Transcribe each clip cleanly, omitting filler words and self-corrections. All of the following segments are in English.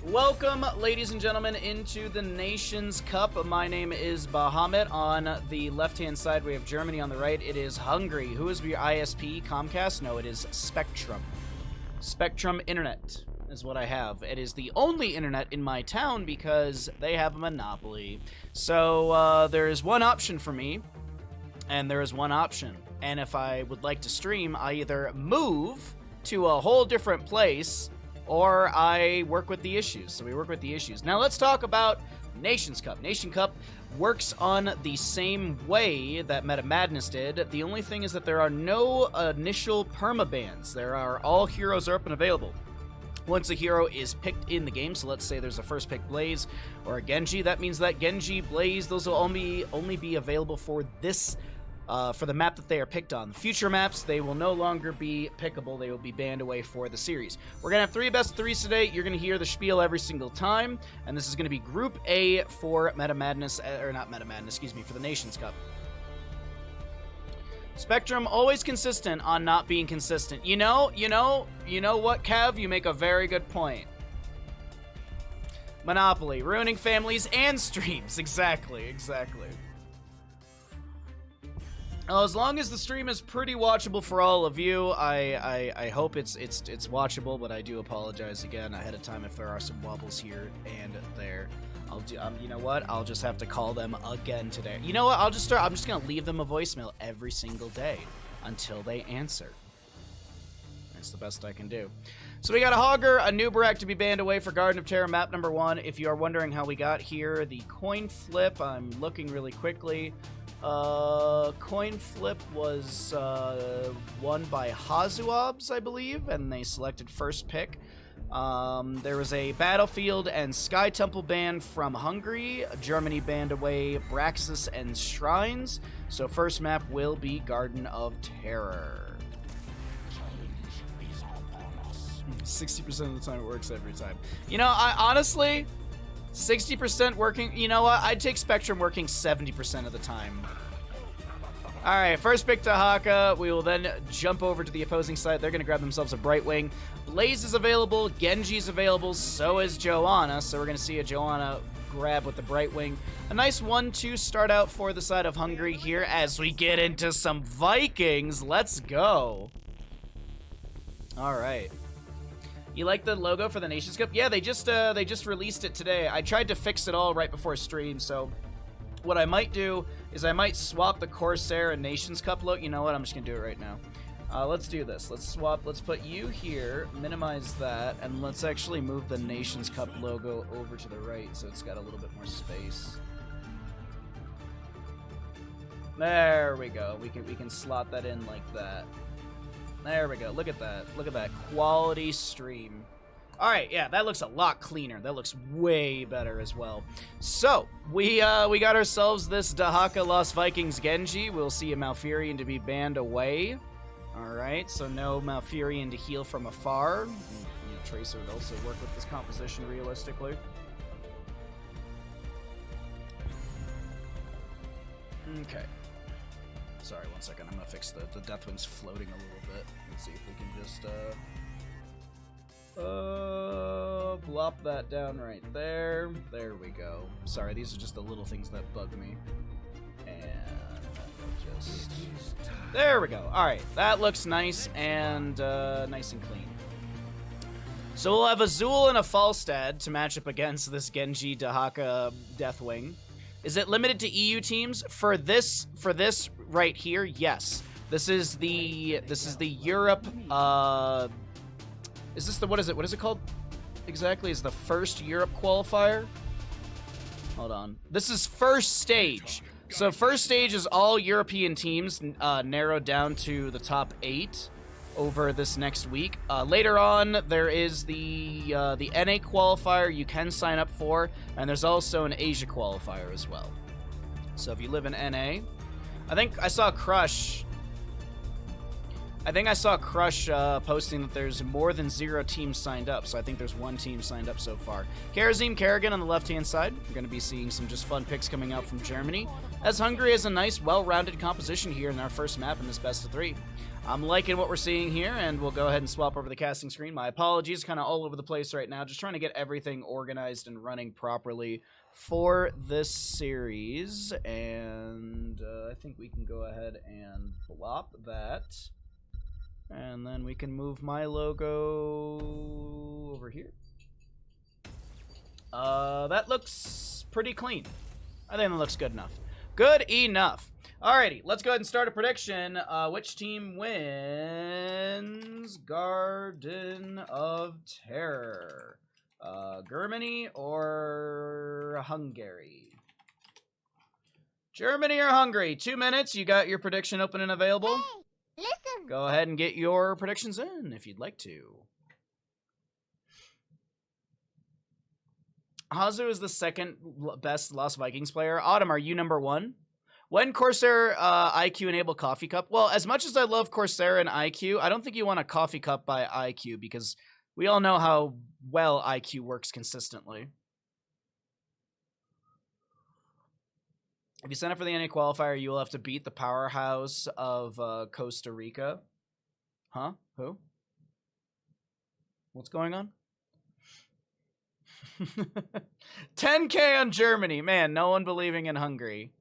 Welcome, ladies and gentlemen, into the Nations Cup. My name is Bahamut. On the left-hand side, we have Germany. On the right, it is Hungary. Who is your ISP? Comcast? No, it is Spectrum. Spectrum Internet is what I have. It is the only internet in my town because they have a monopoly. So there is one option for me, and there is one option. And if I would like to stream, I either move to a whole different place or I work with the issues. So we work with the issues. Now let's talk about Nations Cup. Nation Cup works on the same way that Meta Madness did. The only thing is that there are no initial permabans. All heroes are up and available. Once a hero is picked in the game, so let's say there's a first pick Blaze or a Genji, that means that Genji, Blaze, those will only be available for this for the map that they are picked on. The future maps, they will no longer be pickable. They will be banned away for the series. We're going to have 3 best of 3s today. You're going to hear the spiel every single time, and this is going to be Group A for Meta Madness, or not Meta Madness, excuse me, for the Nations Cup. Spectrum, always consistent on not being consistent. You know what, Kev? You make a very good point. Monopoly, ruining families and streams. Exactly. As long as the stream is pretty watchable for all of you, I hope it's watchable, but I do apologize again ahead of time if there are some wobbles here and there. You know what? I'll just have to call them again today. You know what? I'm just gonna leave them a voicemail every single day until they answer. That's the best I can do. So we got a Hogger, a Nubarak to be banned away for Garden of Terror map number 1. If you are wondering how we got here, the coin flip, I'm looking really quickly. Coin flip was won by Hazuabs, I believe, and they selected first pick. There was a Battlefield and Sky Temple ban from Hungary. Germany banned away Braxis and Shrines. So first map will be Garden of Terror. 60% of the time it works every time. You know, I honestly... 60% working, you know what? I'd take Spectrum working 70% of the time. Alright, first pick to Haka. We will then jump over to the opposing side. They're going to grab themselves a Brightwing. Blaze is available. Genji's available. So is Joanna. So we're going to see a Joanna grab with the Brightwing. A nice 1-2 start out for the side of Hungary here as we get into some Vikings. Let's go. Alright. You like the logo for the Nations Cup? Yeah, they just released it today. I tried to fix it all right before stream, so what I might do is I might swap the Corsair and Nations Cup logo. You know what? I'm just gonna do it right now. Let's do this. Let's swap. Let's put you here, minimize that, and let's actually move the Nations Cup logo over to the right so it's got a little bit more space. There we go. We can slot that in like that. There we go. Look at that. Look at that quality stream. All right, yeah, that looks a lot cleaner. That looks way better as well. So we got ourselves this Dahaka Lost Vikings Genji. We'll see a Malfurion to be banned away. All right, so no Malfurion to heal from afar. You know, Tracer would also work with this composition realistically. Okay. Sorry, one second. I'm gonna fix the Deathwind's floating a little bit. Let's see if we can just plop that down right there. There we go. Sorry, these are just the little things that bug me. And just there we go. All right, that looks nice and nice and clean. So we'll have a Zool and a Falstad to match up against this Genji Dahaka Deathwing. Is it limited to EU teams for this right here? Yes. This is the Europe is this the what is it called? Exactly, is the first Europe qualifier? Hold on. This is first stage. So first stage is all European teams narrowed down to the top 8 over this next week. Later on, there is the NA qualifier you can sign up for, and there's also an Asia qualifier as well. So if you live in NA, I think I saw Crush posting that there's more than 0 teams signed up, so I think there's 1 team signed up so far. Karazim Kerrigan on the left-hand side. We're going to be seeing some just fun picks coming out from Germany, as Hungary has a nice, well-rounded composition here in our first map in this best of 3. I'm liking what we're seeing here, and we'll go ahead and swap over the casting screen. My apologies, kind of all over the place right now. Just trying to get everything organized and running properly for this series. And I think we can go ahead and plop that. And then we can move my logo over here. That looks pretty clean. I think that looks good enough. Good enough. Alrighty, let's go ahead and start a prediction. Which team wins Garden of Terror? Germany or Hungary? Germany or Hungary? 2 minutes. You got your prediction open and available? Hey, listen. Go ahead and get your predictions in if you'd like to. Hazu is the second best Lost Vikings player. Autumn, are you number 1? When Corsair IQ enable Coffee Cup? Well, as much as I love Corsair and IQ, I don't think you want a Coffee Cup by IQ because we all know how well IQ works consistently. If you sign up for the NA qualifier, you will have to beat the powerhouse of Costa Rica. Huh? Who? What's going on? 10K on Germany. Man, no one believing in Hungary.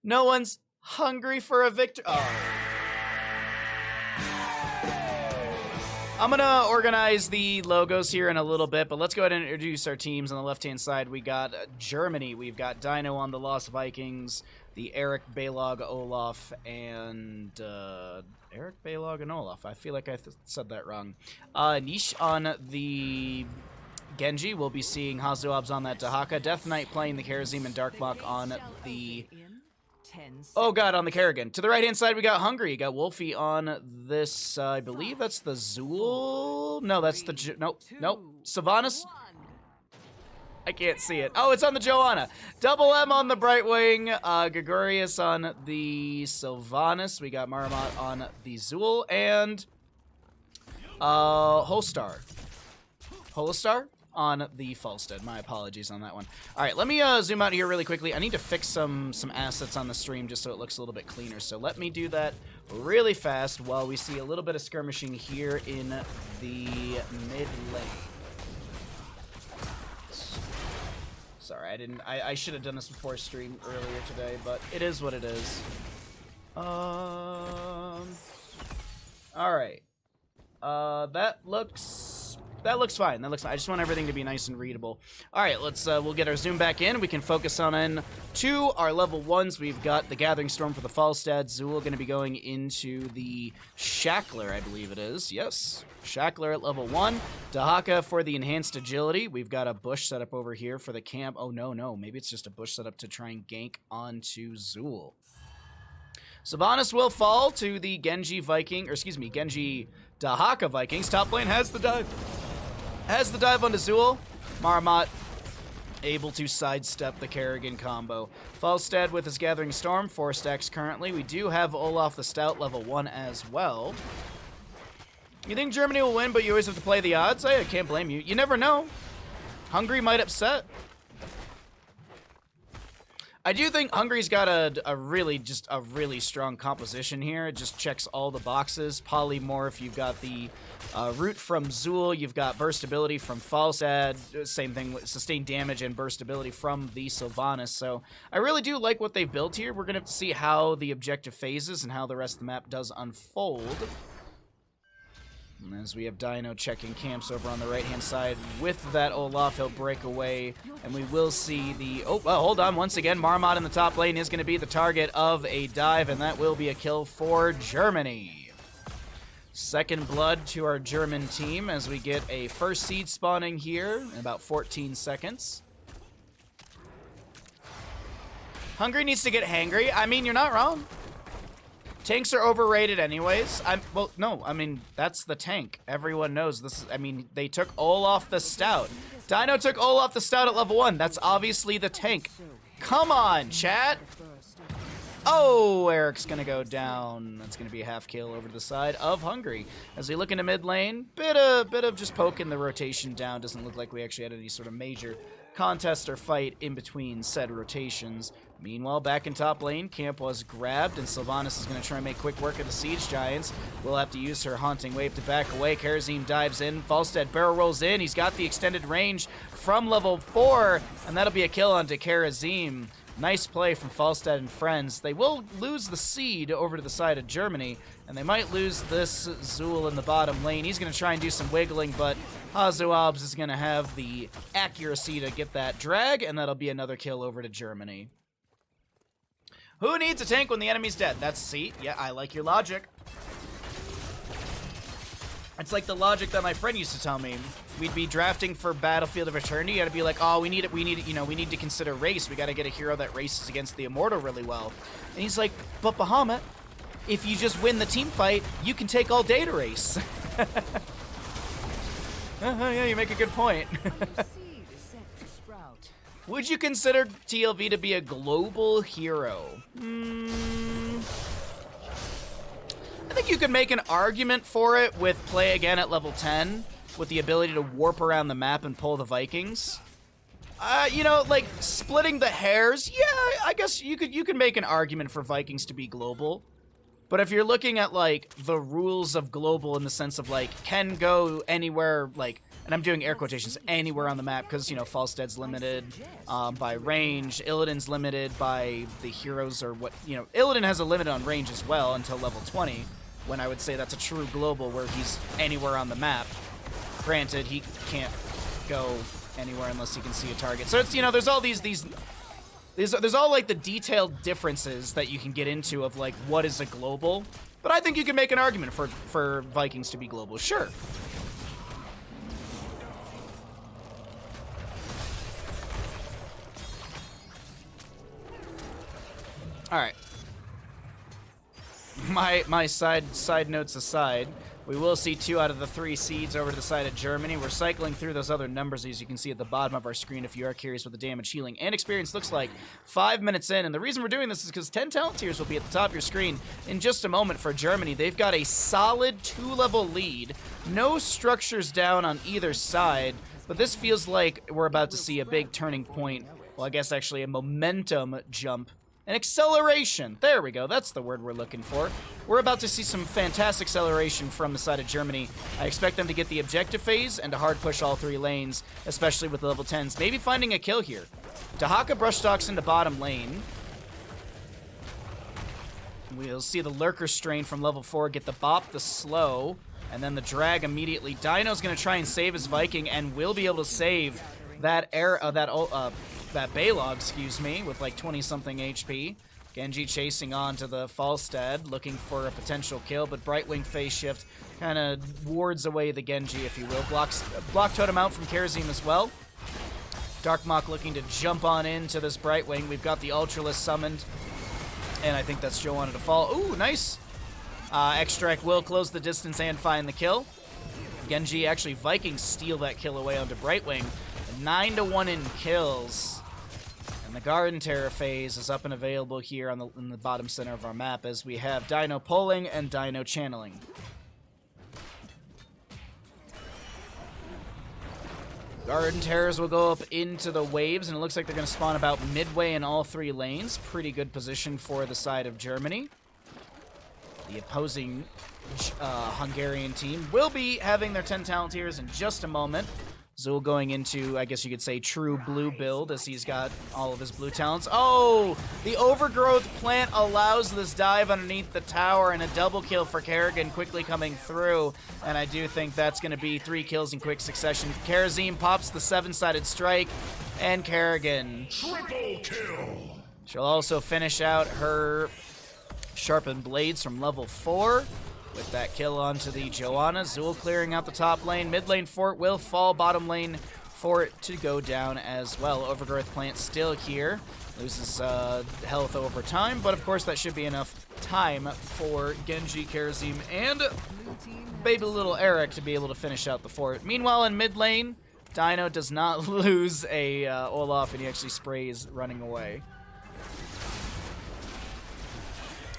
No one's hungry for a victory. Oh. I'm going to organize the logos here in a little bit, but let's go ahead and introduce our teams. On the left-hand side, we got Germany. We've got Dino on the Lost Vikings, the Eric, Balog, Olaf, and Eric, Balog, and Olaf. I feel like I said that wrong. Nish on the Genji. We'll be seeing Hazuabs on that Dahaka. Death Knight playing the Karazim, and Darkbach on the... Oh god, on the Kerrigan. To the right-hand side, we got Hungary. You got Wolfie on this, I believe that's the Zool? No, that's the... Nope. Sylvanas? I can't see it. Oh, it's on the Joanna. Double M on the Brightwing. Gregorius on the Sylvanas. We got Marmot on the Zool. And... Holstar. Holostar on the Falstead. My apologies on that one. All right, let me zoom out here really quickly. I need to fix some assets on the stream just so it looks a little bit cleaner. So let me do that really fast while we see a little bit of skirmishing here in the mid lane. Sorry, I should have done this before stream earlier today, but it is what it is. All right. That looks fine. That looks fine. I just want everything to be nice and readable. All right, let's we'll get our zoom back in. We can focus on to our level 1s. We've got the Gathering Storm for the Falstad. Zool going to be going into the Shackler, I believe it is. Yes, Shackler at level 1. Dahaka for the Enhanced Agility. We've got a bush set up over here for the camp. Oh, no. Maybe it's just a bush set up to try and gank onto Zool. Sylvanas will fall to the Genji Dahaka Vikings. Top lane has the dive. Has the dive onto Zool. Marmot able to sidestep the Kerrigan combo. Falstad with his Gathering Storm, 4 stacks currently. We do have Olaf the Stout, level 1 as well. You think Germany will win, but you always have to play the odds? I can't blame you. You never know. Hungary might upset. I do think Hungary's got a really strong composition here. It just checks all the boxes. Polymorph, you've got the root from Zool, you've got burst ability from Falstad, same thing with sustained damage and burst ability from the Sylvanas. So I really do like what they've built here. We're going to have to see how the objective phases and how the rest of the map does unfold. And as we have Dino checking camps over on the right-hand side with that Olaf, he'll break away, and we will see the... Oh, well, hold on. Once again, Marmot in the top lane is going to be the target of a dive, and that will be a kill for Germany. Second blood to our German team as we get a first seed spawning here in about 14 seconds. Hungary needs to get hangry. I mean, you're not wrong. Tanks are overrated anyways. Well, no, I mean, that's the tank. Everyone knows this. I mean, they took Olaf the Stout. Dino took Olaf the Stout at level 1. That's obviously the tank. Come on, chat. Oh, Eric's going to go down. That's going to be a half kill over to the side of Hungary. As we look into mid lane, bit of just poking the rotation down. Doesn't look like we actually had any sort of major contest or fight in between said rotations. Meanwhile, back in top lane, camp was grabbed, and Sylvanas is going to try and make quick work of the Siege Giants. Will have to use her Haunting Wave to back away. Karazim dives in. Falstead barrel rolls in. He's got the extended range from level 4, and that'll be a kill onto Karazim. Nice play from Falstead and friends. They will lose the seed over to the side of Germany, and they might lose this Zul in the bottom lane. He's going to try and do some wiggling, but Hazuabs is going to have the accuracy to get that drag, and that'll be another kill over to Germany. Who needs a tank when the enemy's dead? That's C. Yeah, I like your logic. It's like the logic that my friend used to tell me. We'd be drafting for Battlefield of Eternity. You gotta be like, oh, we need to consider race. We gotta get a hero that races against the Immortal really well. And he's like, but Bahamut, if you just win the team fight, you can take all day to race. Yeah, you make a good point. Would you consider TLV to be a global hero? I think you could make an argument for it with play again at level 10, with the ability to warp around the map and pull the Vikings. You know, like, splitting the hairs, yeah, I guess you could make an argument for Vikings to be global. But if you're looking at, like, the rules of global in the sense of, like, can go anywhere, like, and I'm doing air quotations, anywhere on the map, because, you know, Falstead's limited by range, Illidan's limited by the heroes or what, you know, Illidan has a limit on range as well until level 20, when I would say that's a true global where he's anywhere on the map. Granted, he can't go anywhere unless he can see a target. So it's, you know, there's all there's all, like, the detailed differences that you can get into of, like, what is a global. But I think you can make an argument for Vikings to be global, sure. All right. My side notes aside, we will see 2 out of the 3 seeds over to the side of Germany. We're cycling through those other numbers, as you can see at the bottom of our screen, if you are curious what the damage, healing, and experience looks like 5 minutes in. And the reason we're doing this is because 10 talent tiers will be at the top of your screen in just a moment for Germany. They've got a solid 2-level lead. No structures down on either side, but this feels like we're about to see a big turning point. Well, I guess actually a momentum jump. An acceleration. There we go. That's the word we're looking for. We're about to see some fantastic acceleration from the side of Germany. I expect them to get the objective phase and to hard push all 3 lanes, especially with the level 10s. Maybe finding a kill here. Dahaka brush stalks into bottom lane. We'll see the Lurker Strain from level 4 get the bop, the slow, and then the drag immediately. Dino's going to try and save his Viking and will be able to save that that Balog, excuse me, with like 20-something HP. Genji chasing on to the Falstad, looking for a potential kill, but Brightwing phase shift kind of wards away the Genji, if you will. Block totem out from Karazim as well. Darkmok looking to jump on into this Brightwing. We've got the Ultralisk summoned, and I think that's Joanna to fall. Ooh, nice! Extract will close the distance and find the kill. Genji, actually, Vikings steal that kill away onto Brightwing. 9-1 in kills. And the Garden Terror phase is up and available here on in the bottom center of our map as we have Dino pulling and Dino channeling. Garden Terrors will go up into the waves, and it looks like they're going to spawn about midway in all 3 lanes. Pretty good position for the side of Germany. The opposing Hungarian team will be having their 10 talent tiers in just a moment. Zul going into, I guess you could say, true blue build as he's got all of his blue talents. Oh! The Overgrowth Plant allows this dive underneath the tower and a double kill for Kerrigan quickly coming through. And I do think that's going to be 3 kills in quick succession. Karazim pops the 7-sided strike, and Kerrigan. Triple kill! She'll also finish out her Sharpened Blades from level 4. With that kill onto the Joanna. Zul clearing out the top lane. Mid lane fort will fall. Bottom lane for it to go down as well. Overgrowth Plant still here. Loses health over time, but of course that should be enough time for Genji, Karazim, and baby little Eric to be able to finish out the fort. Meanwhile, in mid lane, Dino does not lose a Olaf, and he actually sprays running away.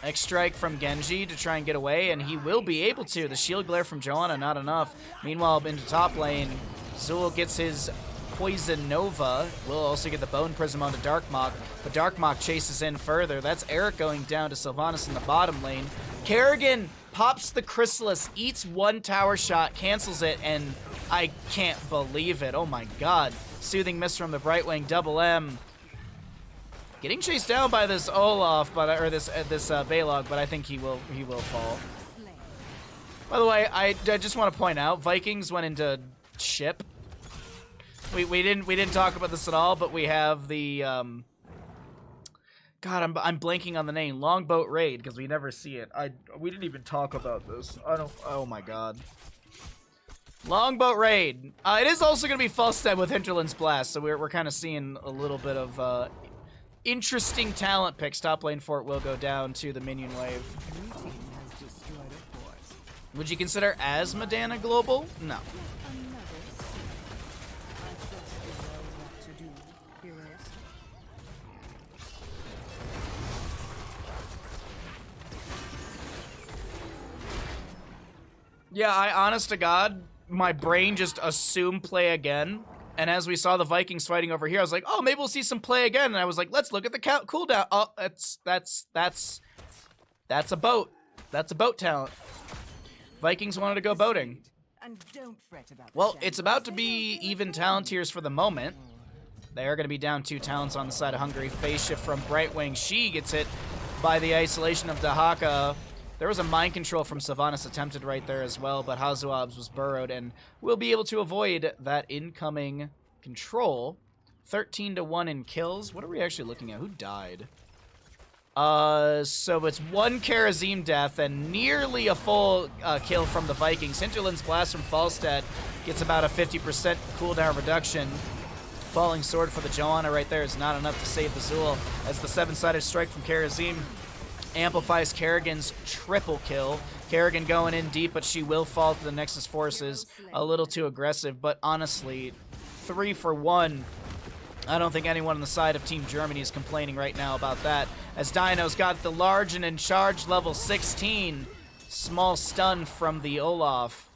X-Strike from Genji to try and get away, and he will be able to. The Shield Glare from Joanna, not enough. Meanwhile, into top lane, Zul gets his Poison Nova. We'll also get the Bone Prism onto Darkmok, but Darkmok chases in further. That's Eric going down to Sylvanas in the bottom lane. Kerrigan pops the Chrysalis, eats one tower shot, cancels it, and I can't believe it. Oh my god. Soothing Mist from the Brightwing, double M. Getting chased down by this Olaf, or this Balog, but I think he will fall. By the way, I just want to point out, Vikings went into ship. We didn't talk about this at all, but we have the God, I'm blanking on the name. Longboat Raid, because we never see it. We didn't even talk about this. Oh my god. Longboat Raid. It is also going to be Falstad with Hinterland's Blast, so we're kind of seeing a little bit of interesting talent picks. Top lane fort will go down to the minion wave. Would you consider as Medana global? No. Yeah, honest to God, my brain just assumed play again. And as we saw the Vikings fighting over here, I was like, oh, maybe we'll see some play again. And I was like, let's look at the cooldown. Oh, that's a boat. That's a boat talent. Vikings wanted to go boating. Well, it's about to be even talent tiers for the moment. They are going to be down 2 talents on the side of Hungary. Phase shift from Brightwing. She gets hit by the isolation of Dahaka. There was a mind control from Sylvanas attempted right there as well, but Hazuab's was burrowed, and we'll be able to avoid that incoming control. 13-1 in kills. What are we actually looking at? Who died? So it's 1 Karazim death and nearly a full kill from the Vikings. Hinterland's Blast from Falstad gets about a 50% cooldown reduction. Falling Sword for the Joanna right there is not enough to save the Azul, as the 7-sided strike from Karazim amplifies Kerrigan's triple kill. Kerrigan going in deep, but she will fall to the Nexus forces. A little too aggressive, but honestly, 3 for 1. I don't think anyone on the side of Team Germany is complaining right now about that, as Dino's got the large and in charge level 16. Small stun from the Olaf,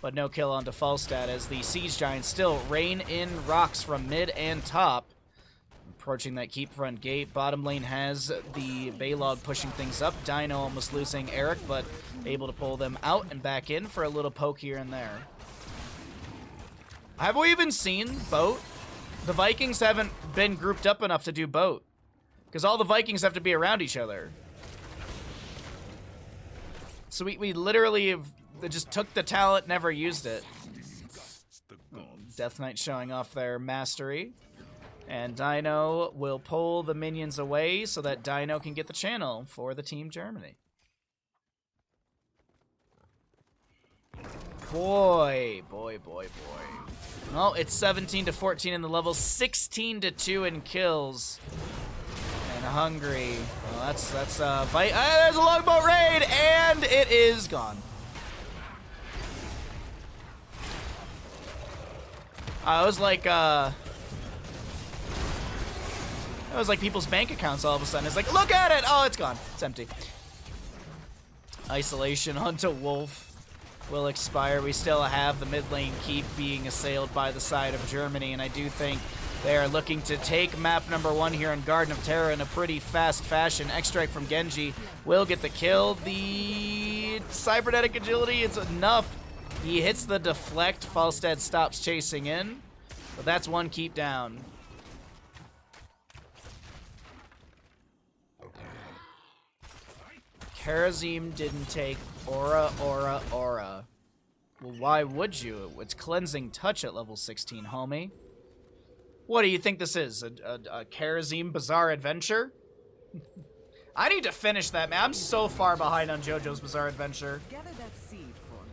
but no kill onto Falstad, as the Siege Giants still rain in rocks from mid and top. Approaching that keep front gate. Bottom lane has the Balog pushing things up. Dino almost losing Eric, but able to pull them out and back in for a little poke here and there. Have we even seen boat? The Vikings haven't been grouped up enough to do boat, because all the Vikings have to be around each other. So we literally have just took the talent, never used it. Death Knight showing off their mastery. And Dino will pull the minions away so that Dino can get the channel for the Team Germany. Boy. Well, it's 17-14 in the level, 16-2 in kills. And Hungary. Well, that's fight. There's a longboat raid, and it is gone. I was like, it was like people's bank accounts all of a sudden. It's like, look at it! Oh, it's gone. It's empty. Isolation onto Wolf will expire. We still have the mid lane keep being assailed by the side of Germany, and I do think they are looking to take map number 1 here in Garden of Terror in a pretty fast fashion. X-Strike from Genji will get the kill. The cybernetic agility, it's enough. He hits the deflect. Falstad stops chasing in, but that's 1 keep down. Karazim didn't take Aura. Well, why would you? It's Cleansing Touch at level 16, homie. What do you think this is? A Karazim Bizarre Adventure? I need to finish that, man. I'm so far behind on JoJo's Bizarre Adventure. Gather that seed for me.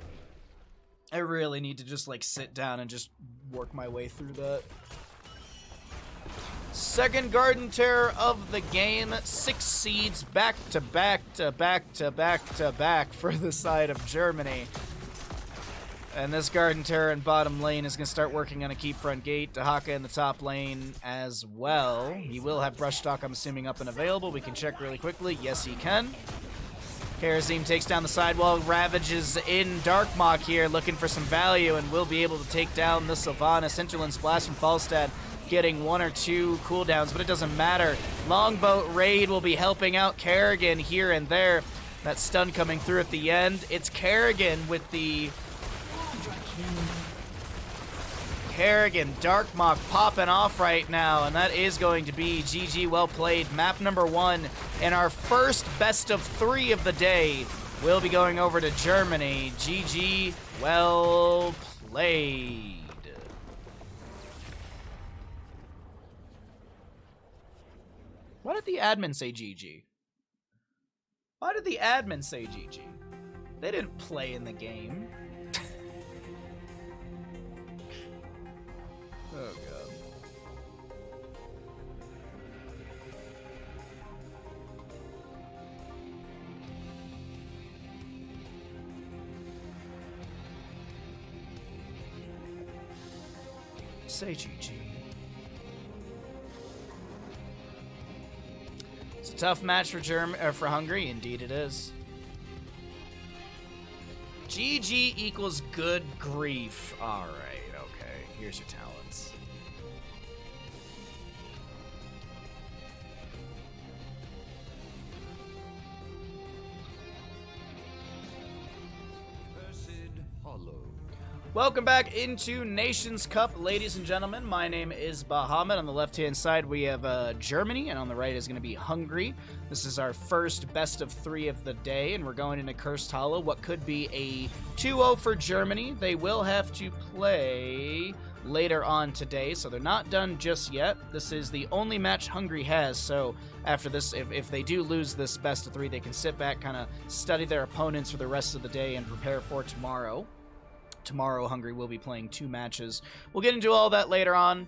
I really need to just, like, sit down and just work my way through that. Second Garden Terror of the game. 6 seeds back to back to back to back to back for the side of Germany. And this Garden Terror in bottom lane is going to start working on a keep front gate. Dahaka in the top lane as well. He will have Brush Stock, I'm assuming, up and available. We can check really quickly. Yes, he can. Karazim takes down the sidewall, ravages in Darkmok here, looking for some value, and will be able to take down the Sylvanas. Interland's Blast from Falstad getting 1 or 2 cooldowns, but it doesn't matter. Longboat Raid will be helping out Kerrigan here and there. That stun coming through at the end. It's Kerrigan with the... Darkmok popping off right now, and that is going to be GG, well played. Map number 1 and our first best of 3 of the day will be going over to Germany. GG, well played. Why did the admin say GG? Why did the admin say GG? They didn't play in the game. Oh, God. Say GG. It's a tough match for Hungary. Indeed it is. GG equals good grief. All right, okay. Here's your talents. Welcome back into Nations Cup, ladies and gentlemen. My name is Bahamut. On the left-hand side, we have Germany, and on the right is going to be Hungary. This is our first best of 3 of the day, and we're going into Cursed Hollow, what could be a 2-0 for Germany. They will have to play later on today, so they're not done just yet. This is the only match Hungary has, so after this, if they do lose this best of 3, they can sit back, kind of study their opponents for the rest of the day and prepare for tomorrow. Tomorrow, Hungary will be playing 2 matches. We'll get into all that later on.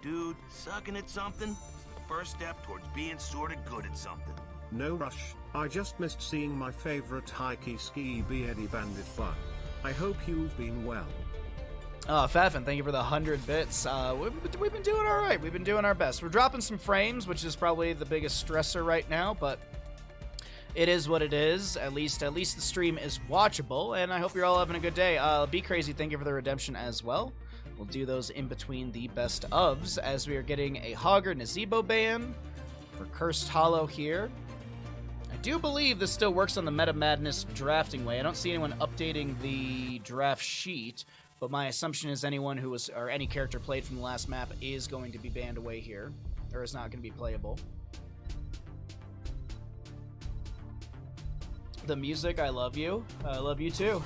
Dude, sucking at something is the first step towards being sorta good at something. No rush, I just missed seeing my favorite high-key ski be Eddie Bandit Bug. I hope you've been well. Fafin, thank you for the 100 bits. We've been doing all right. We've been doing our best. We're dropping some frames, which is probably the biggest stressor right now, but it is what it is. At least the stream is watchable, and I hope you're all having a good day. Be Crazy, thank you for the redemption as well. We'll do those in between the best ofs, as we are getting a Hogger Nazebo ban for Cursed Hollow here. I do believe this still works on the Meta Madness drafting way. I don't see anyone updating the draft sheet, but my assumption is anyone who was, or any character played from the last map is going to be banned away here, or is not going to be playable. The music, I love you. I love you too.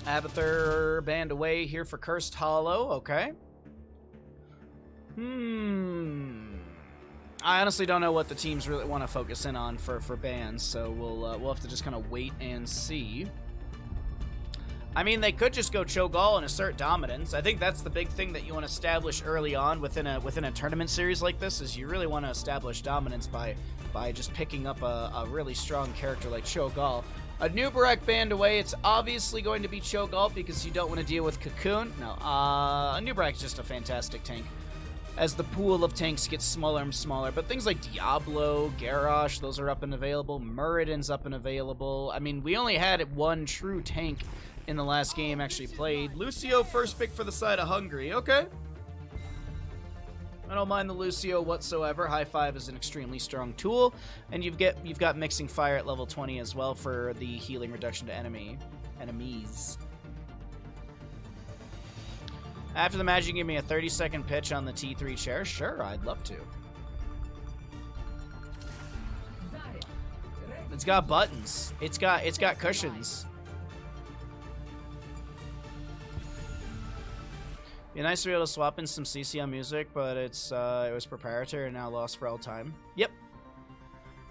Abathur banned away here for Cursed Hollow. Okay. I honestly don't know what the teams really want to focus in on for bans, so we'll have to just kind of wait and see. I mean, they could just go Cho'Gall and assert dominance. I think that's the big thing that you want to establish early on within a tournament series like this, is you really want to establish dominance by just picking up a really strong character like Cho'Gall. A Nubarak banned away. It's obviously going to be Cho'Gall because you don't want to deal with Cocoon. No, a Nubarak is just a fantastic tank, as the pool of tanks gets smaller and smaller. But things like Diablo, Garrosh, those are up and available. Muradin's up and available. I mean, we only had one true tank in the last game actually played. Lucio first pick for the side of Hungary. Okay. I don't mind the Lucio whatsoever. High 5 is an extremely strong tool, and you've got Mixing Fire at level 20 as well for the healing reduction to enemies. After the match, you give me a 30-second pitch on the T3 chair. Sure, I'd love to. It's got buttons. It's got cushions. Be nice to be able to swap in some CCL music, but it was proprietary and now lost for all time. Yep.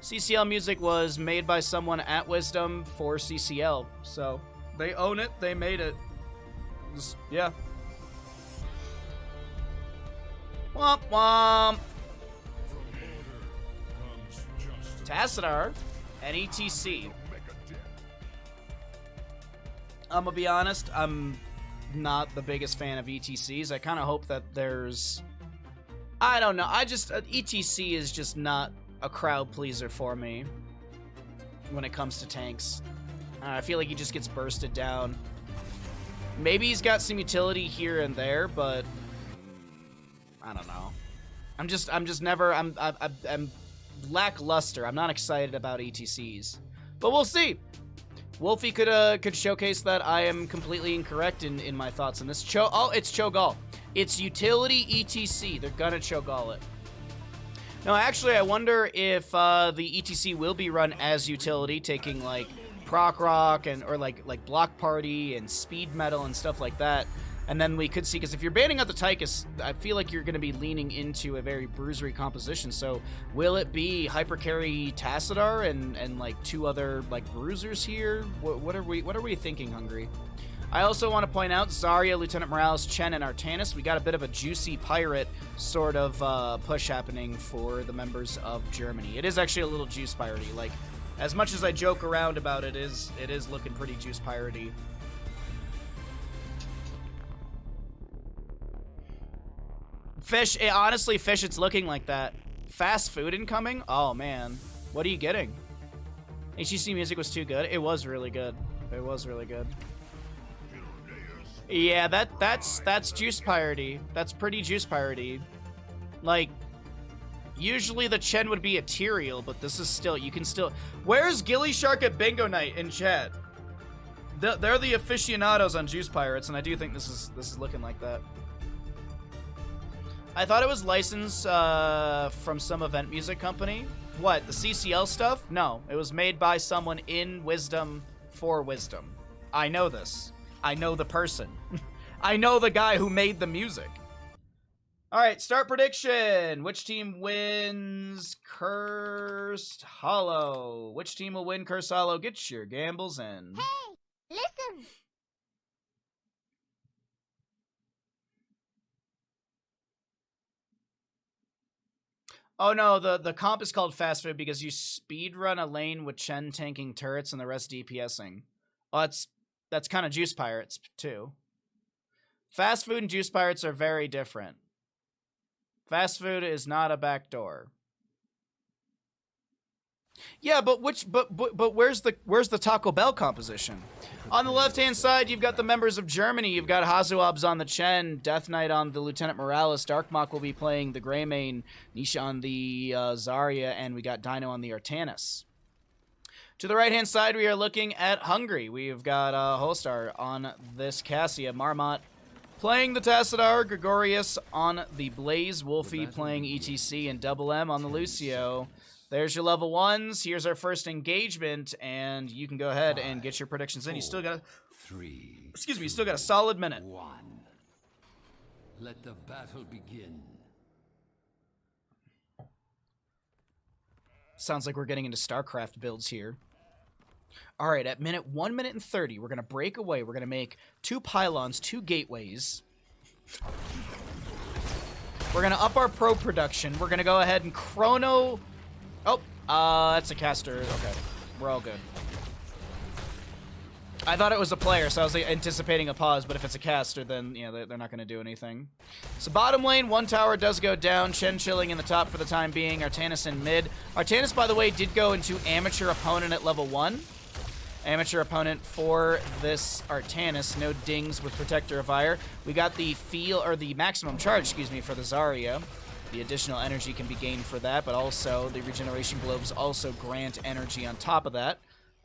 CCL music was made by someone at Wisdom for CCL, so they own it. They made it. Just, yeah. Womp womp. Tassadar and ETC. I'm gonna be honest, I'm not the biggest fan of ETCs. I kind of hope that there's I don't know. I just ETC is just not a crowd pleaser for me when it comes to tanks. I feel like he just gets bursted down. Maybe he's got some utility here and there, but I don't know. I'm lackluster. I'm not excited about ETCs, but we'll see. Wolfie could showcase that I am completely incorrect in my thoughts on this. It's Cho'Gall. It's utility ETC. They're gonna Cho'Gall it. No, actually, I wonder if the ETC will be run as utility, taking like proc rock or like block party and speed metal and stuff like that. And then we could see, because if you're banning out the Tychus, I feel like you're going to be leaning into a very bruisery composition. So will it be hypercarry Tassadar and like two other like bruisers here? What are we thinking, Hungary? I also want to point out Zarya, Lieutenant Morales, Chen, and Artanis. We got a bit of a juicy pirate sort of push happening for the members of Germany. It is actually a little juice piratey. Like, as much as I joke around about it is looking pretty juice piratey. Fish, honestly, Fish, it's looking like that. Fast food incoming? Oh, man. What are you getting? HGC music was too good. It was really good. It was really good. Yeah, that's juice piratey. That's pretty juice piratey. Like, usually the Chen would be ethereal, but this is still, you can still... Where's Gilly Shark at Bingo Night in chat? They're the aficionados on juice pirates, and I do think this is looking like that. I thought it was licensed from some event music company. What, the CCL stuff? No, it was made by someone in Wisdom for Wisdom. I know this. I know the person. I know the guy who made the music. All right, start prediction. Which team wins Cursed Hollow? Which team will win Cursed Hollow? Get your gambles in. Hey, listen. Oh no, the comp is called Fast Food because you speedrun a lane with Chen tanking turrets and the rest DPSing. Well, that's kind of Juice Pirates too. Fast Food and Juice Pirates are very different. Fast Food is not a backdoor. Yeah, but where's the Taco Bell composition? On the left-hand side, you've got the members of Germany. You've got Hazuobs on the Chen, Death Knight on the Lieutenant Morales, Darkmok will be playing the Greymane, Nisha on the Zarya, and we got Dino on the Artanis. To the right-hand side, we are looking at Hungary. We've got Holstar on this Cassia, Marmot playing the Tassadar, Gregorius on the Blaze, Wolfie playing ETC, and Double M on the Lucio. There's your level ones. Here's our first engagement, and you can go ahead and get your predictions in. You still got you still got a solid minute. 1. Let the battle begin. Sounds like we're getting into StarCraft builds here. All right, at 1 minute and 30, we're going to break away. We're going to make 2 pylons, 2 gateways. We're going to up our pro production. We're going to go ahead and chrono... Oh, that's a caster. Okay, we're all good. I thought it was a player, so I was like, anticipating a pause, but if it's a caster, then, you know, they're not going to do anything. So bottom lane, 1 tower does go down. Chen chilling in the top for the time being. Artanis in mid. Artanis, by the way, did go into amateur opponent at level 1. Amateur opponent for this Artanis. No dings with Protector of Fire. We got the the maximum charge, excuse me, for the Zarya. The additional energy can be gained for that, but also the regeneration globes also grant energy on top of that.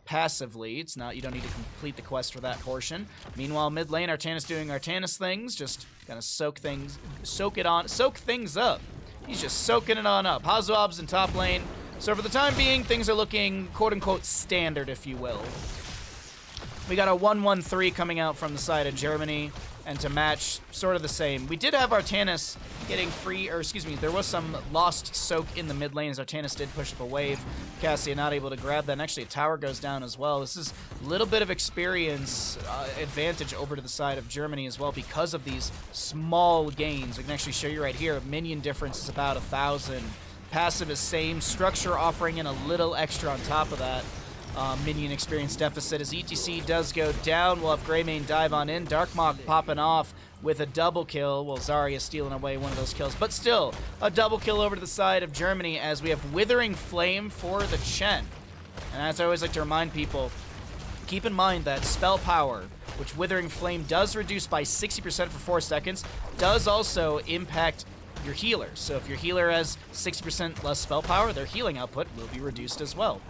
Passively, it's not, you don't need to complete the quest for that portion. Meanwhile, mid lane, Artanis doing Artanis things, just gonna soak things up. He's just soaking it on up. Hazuobs in top lane. So for the time being, things are looking quote-unquote standard, if you will. We got a 1-1-3 coming out from the side of Germany, and to match, sort of the same. We did have Artanis getting free, or excuse me, there was some lost soak in the mid lane as Artanis did push up a wave. Cassia not able to grab that, and actually a tower goes down as well. This is a little bit of experience advantage over to the side of Germany as well because of these small gains. We can actually show you right here, minion difference is about 1,000. Passive is same, structure offering in a little extra on top of that. minion experience deficit as ETC does go down. We'll have Greymane dive on in. Darkmok popping off with a double kill. Well, Zarya stealing away one of those kills, but still a double kill over to the side of Germany as we have Withering Flame for the Chen. And as I always like to remind people, keep in mind that spell power, which Withering Flame does reduce by 60% for 4 seconds, does also impact your healer. So if your healer has 60% less spell power, their healing output will be reduced as well.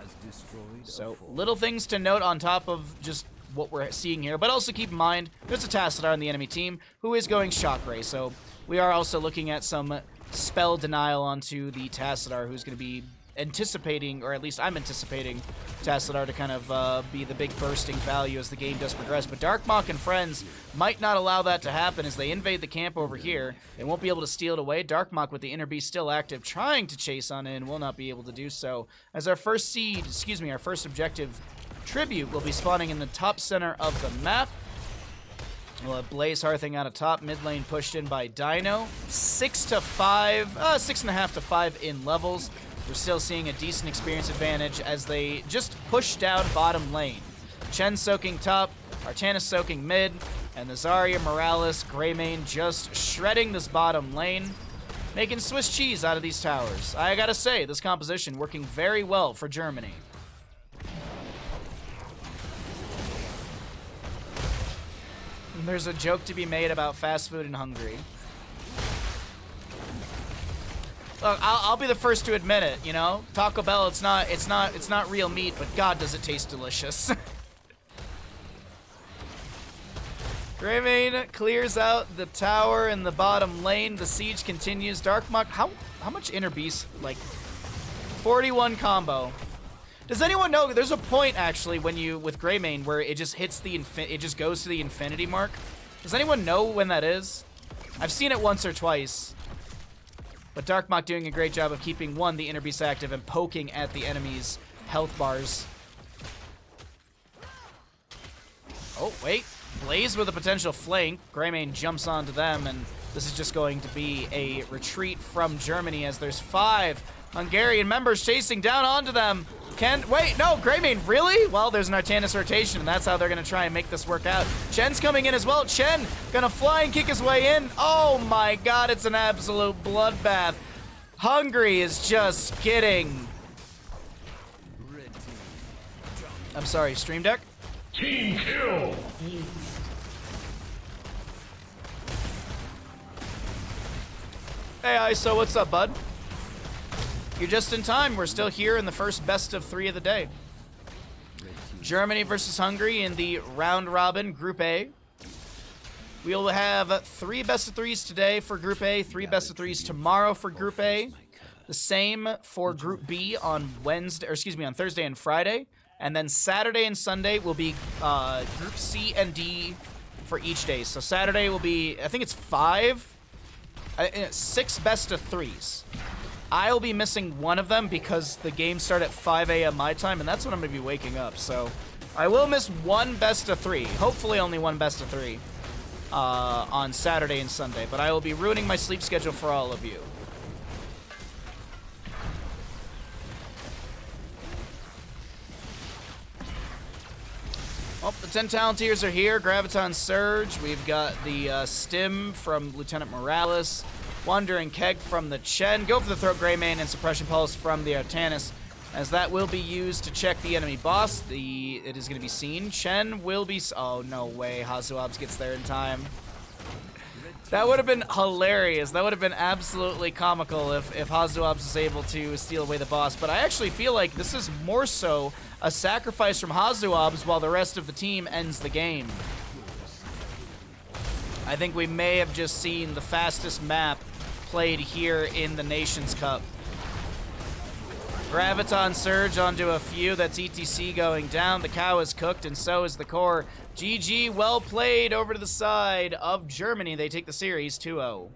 So little things to note on top of just what we're seeing here, but also keep in mind there's a Tassadar on the enemy team who is going Shockray. So we are also looking at some spell denial onto the Tassadar, who's going to be anticipating, or at least I'm anticipating, Tassadar to kind of be the big bursting value as the game does progress. But Darkmok and friends might not allow that to happen as they invade the camp over here. They won't be able to steal it away. Darkmok with the Inner Beast still active, trying to chase on in, will not be able to do so. As our first seed, our first objective tribute will be spawning in the top center of the map. We'll have Blaze Hearthing out of top, mid lane pushed in by Dino. 6.5 to 5 in levels. We're still seeing a decent experience advantage as they just push down bottom lane. Chen soaking top, Artanis soaking mid, and the Zarya, Morales, Greymane just shredding this bottom lane, making Swiss cheese out of these towers. I gotta say, this composition working very well for Germany. And there's a joke to be made about fast food in Hungary. Look, I'll be the first to admit it, you know? Taco Bell, it's not real meat, but God, does it taste delicious. Greymane clears out the tower in the bottom lane. The siege continues. Darkmok, how much Inner Beast? Like 41 combo. Does anyone know? There's a point actually when you with Greymane where it just hits the it just goes to the infinity mark. Does anyone know when that is? I've seen it once or twice. But Darkmok doing a great job of keeping, one, the Inner Beast active and poking at the enemy's health bars. Oh, wait. Blaze with a potential flank. Greymane jumps onto them, and this is just going to be a retreat from Germany as there's 5 Hungarian members chasing down onto them. Wait, no, Greymane, really? Well, there's an Artanis rotation, and that's how they're going to try and make this work out. Chen's coming in as well. Chen gonna fly and kick his way in. Oh my God, it's an absolute bloodbath. Hungary is just kidding. I'm sorry, Stream Deck? Team kill! Hey, ISO, what's up, bud? You're just in time. We're still here in the first best of 3 of the day. Germany versus Hungary in the round robin Group A. We'll have 3 best of 3s today for Group A, 3 best of 3s tomorrow for Group A. The same for Group B on on Thursday and Friday. And then Saturday and Sunday will be Group C and D for each day. So Saturday will be, I think it's 6 best of 3s. I'll be missing one of them because the games start at 5 a.m. my time, and that's when I'm going to be waking up. So I will miss 1 best of 3. Hopefully only 1 best of 3 on Saturday and Sunday. But I will be ruining my sleep schedule for all of you. Oh, the 10 Talonteers are here. Graviton Surge. We've got the Stim from Lieutenant Morales. Wandering Keg from the Chen. Go for the Throat Greymane and Suppression Pulse from the Artanis, as that will be used to check the enemy boss. It is going to be seen. Chen will be... Oh, no way. Hazuabs gets there in time. That would have been hilarious. That would have been absolutely comical if Hazuabs was able to steal away the boss. But I actually feel like this is more so a sacrifice from Hazuabs while the rest of the team ends the game. I think we may have just seen the fastest map played here in the Nations Cup. Graviton Surge onto a few. That's ETC going down. The cow is cooked, and so is the core. GG, well played over to the side of Germany. They take the series 2-0.